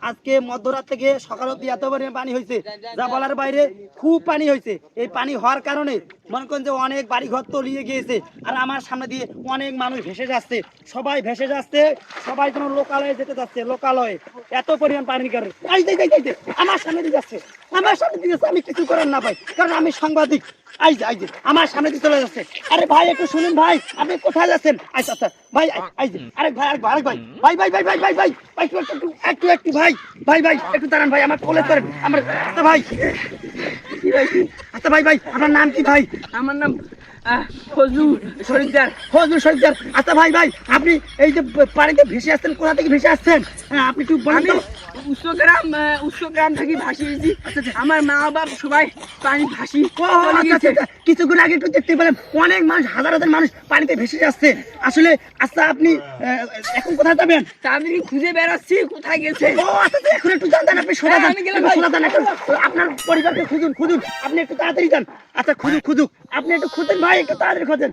আজকে মধ্যরাত থেকে সকাল অবধি এত পরিমাণ পানি হয়েছে যা বলার বাইরে। খুব পানি হয়েছে। এই পানি হওয়ার কারণে মনে করেন যে অনেক বাড়িঘর তলিয়ে গিয়েছে। আর আমার সামনে দিয়ে অনেক মানুষ ভেসে যাচ্ছে, সবাই ভেসে যাচ্ছে, সবাই যেন লোকালয়ে যেতে যাচ্ছে, লোকালয়ে এত পরিমাণ পানির কারণে। আমার সামনে দিয়ে যাচ্ছে, আমার সামনে দিয়ে যাচ্ছে, আমি কিছু করার না পাই, কারণ আমি সাংবাদিক। আইজে আমার সামনে দিয়ে চলে যাচ্ছে। আরে ভাই একটু শুনুন ভাই, আপনি কোথায় যাচ্ছেন? আচ্ছা আচ্ছা ভাই, আইজে আরেক ভাই, আরেক ভাই, ভাই ভাই ভাই ভাই ভাই ভাই ভাই একটু একটু একটু একটু ভাই ভাই ভাই একটু দাঁড়ান ভাই, আমার কোলে করেন আমার। আচ্ছা ভাই, আচ্ছা ভাই ভাই আপনার নাম কি ভাই? আমার নাম ফজলুল সরিদ্দার। ফজলুল সরিদ্দার। আচ্ছা ভাই ভাই, আপনি এই যে পানিতে ভেসে আসছেন, কোথা থেকে ভেসে আসছেন? হ্যাঁ আপনি একটু বলেন আমি তো। উচ্চগ্রাম থেকে ভাসিয়েছি। আমার মা বাপ সবাই পানি ভাসি ও আচ্ছা আচ্ছা আচ্ছা। কিছুক্ষণ আগে একটু দেখতে পেলাম অনেক মানুষ, হাজার হাজার মানুষ পানিতে ভেসে যাচ্ছে আসলে। আচ্ছা আপনি এখন কোথায় যাবেন? তাদেরকে খুঁজে বেড়াচ্ছি কোথায় গেছে। ও আচ্ছা আচ্ছা, এখন একটু যান, আপনি সোজা যান, আমি গেলাম ভাই। সোজা যান, এখন আপনার পরিবারকে খুঁজুন, খুঁজুন, আপনি একটু তাড়াতাড়ি যান। আচ্ছা খুঁজুক খুঁজুক, আপনি একটু খুঁজেন ভাই, একটু তাড়াতাড়ি খোঁজেন।